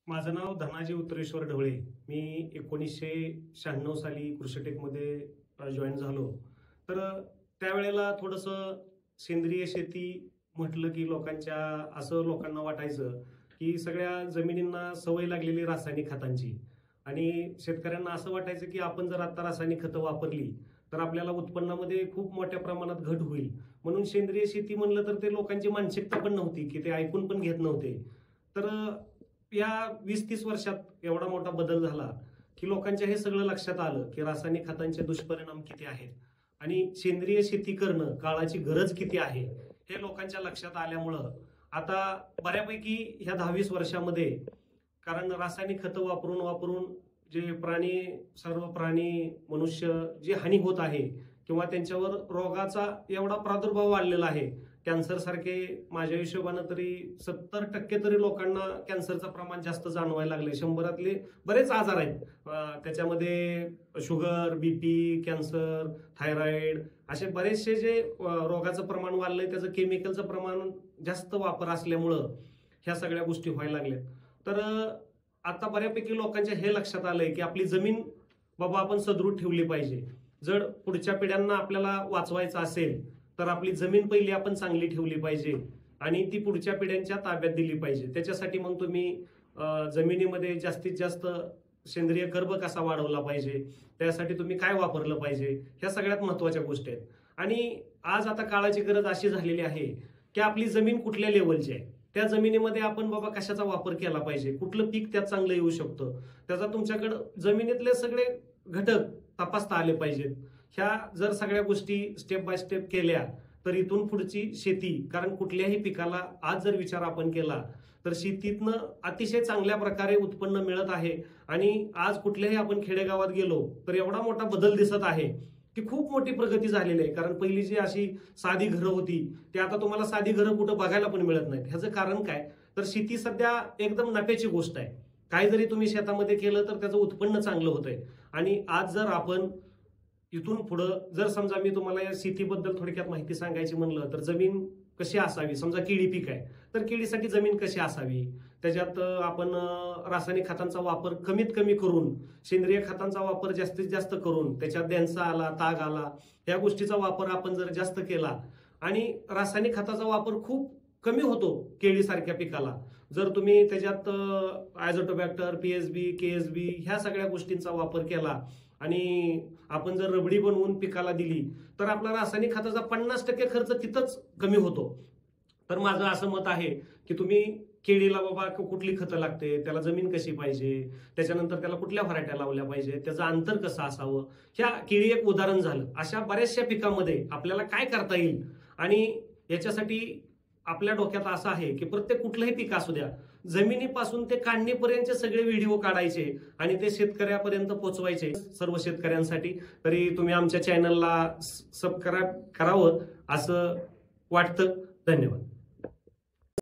माझं नाव धनाजी उत्तरेश्वर ढवळे. मी 1996 साली कृषीटेकमध्ये जॉईन झालो. तर त्यावेळेला थोडंसं सेंद्रिय शेती म्हटलं की लोकांना वाटायचं की सगळ्या जमिनींना सवय लागलेली रासायनिक खतांची आणि शेतकऱ्यांना असं वाटायचं की आपण जर आता रासायनिक खतं वापरली तर आपल्याला उत्पन्नामध्ये खूप मोठ्या प्रमाणात घट होईल. म्हणून सेंद्रिय शेती म्हणलं तर ते लोकांची मानसिकता पण नव्हती की ते ऐकून पण घेत नव्हते. तर या 20-30 वर्षात एवढा मोठा बदल झाला की लोकांच्या हे सगळं लक्षात आलं की रासायनिक खतांचे दुष्परिणाम किती आहेत आणि सेंद्रिय शेती करणं काळाची गरज किती आहे हे लोकांच्या लक्षात आल्यामुळं आता बऱ्यापैकी ह्या 10-20 वर्षामध्ये, कारण रासायनिक खतं वापरून वापरून जे सर्व प्राणी मनुष्य जी हानी होत आहे किंवा त्यांच्यावर रोगाचा एवढा प्रादुर्भाव वाढलेला आहे, कॅन्सर सारखे माझ्या हिशोबानं तरी 70% तरी लोकांना कॅन्सरचं प्रमाण जास्त जाणवायला लागले. 100रातले बरेच आजार आहेत, त्याच्यामध्ये शुगर, बीपी, कॅन्सर, थायरॉइड असे बरेचसे जे रोगाचं प्रमाण वाढलंय त्याचं केमिकलचं प्रमाण जास्त वापर असल्यामुळं ह्या सगळ्या गोष्टी व्हायला लागल्यात. तर आता बऱ्यापैकी लोकांच्या हे लक्षात आलंय की आपली जमीन बाबा आपण सदृढ ठेवली पाहिजे. जर पुढच्या पिढ्यांना आपल्याला वाचवायचं असेल तर आपली जमीन पहिली आपण चांगली ठेवली पाहिजे आणि ती पुढच्या पिढ्यांच्या ताब्यात दिली पाहिजे. त्याच्यासाठी मग तुम्ही जमिनीमध्ये जास्तीत जास्त सेंद्रिय कर्ब कसा वाढवला पाहिजे, त्यासाठी तुम्ही काय वापरलं पाहिजे, ह्या सगळ्यात महत्वाच्या गोष्टी आहेत. आणि आज आता काळाची गरज अशी झालेली आहे की आपली जमीन कुठल्या लेवलची आहे, त्या जमिनीमध्ये आपण बाबा कशाचा वापर केला पाहिजे, कुठलं पीक त्यात चांगलं येऊ शकतं, त्याचा तुमच्याकडं जमिनीतले सगळे घटक तपासता आले पाहिजेत. ह्या जर सगळ्या गोष्टी स्टेप बाय स्टेप केल्या तर इथून पुढची शेती, कारण कुठल्याही पिकाला आज जर विचार आपण केला तर शेतीतनं अतिशय चांगल्या प्रकारे उत्पन्न मिळत आहे. आणि आज कुठल्याही आपण खेडेगावात गेलो तर एवढा मोठा बदल दिसत आहे की खूप मोठी प्रगती झालेली आहे. कारण पहिली जी अशी साधी घरं होती ते आता तुम्हाला साधी घरं कुठं बघायला पण मिळत नाहीत. ह्याचं कारण काय, तर शेती सध्या एकदम नफ्याची गोष्ट आहे. काय जरी तुम्ही शेतामध्ये केलं तर त्याचं उत्पन्न चांगलं होतंय. आणि आज जर आपण इथून पुढं जर समजा मी तुम्हाला या शेतीबद्दल थोडक्यात माहिती सांगायची म्हणलं तर जमीन कशी असावी, समजा केळी पीक आहे तर केळीसाठी जमीन कशी असावी, त्याच्यात आपण रासायनिक खतांचा वापर कमीत कमी करून सेंद्रिय खतांचा वापर जास्तीत जास्त करून त्याच्यात त्यांचा आला ताग आला या गोष्टीचा वापर आपण जर जास्त केला आणि रासायनिक खताचा वापर खूप कमी होतो केळीसारख्या पिकाला, जर तुम्ही त्याच्यात ॲझोटोबॅक्टर, पीएसबी, केएसबी ह्या सगळ्या गोष्टींचा वापर केला आणि आपण जर रबडी बनवून पिकाला दिली तर आपला रासायनिक खताचा 50% खर्च तिथंच कमी होतो. तर माझं असं मत आहे की तुम्ही केळीला बाबा कुठली खतं लागते, त्याला जमीन कशी पाहिजे, त्याच्यानंतर त्याला कुठल्या व्हरायट्या लावल्या पाहिजे, त्याचं अंतर कसं असावं, ह्या केळी एक उदाहरण झालं. अशा बऱ्याचशा पिकामध्ये आपल्याला काय करता येईल आणि याच्यासाठी आपल्या डोक्यात असं आहे की प्रत्येक कुठलंही पीक असू द्या, जमिनीपासून ते काढणीपर्यंतचे सगळे व्हिडिओ काढायचे आणि ते शेतकऱ्यापर्यंत पोहोचवायचे सर्व शेतकऱ्यांसाठी. तरी तुम्ही आमच्या चॅनलला सबस्क्राईब करावं असं वाटतं. धन्यवाद.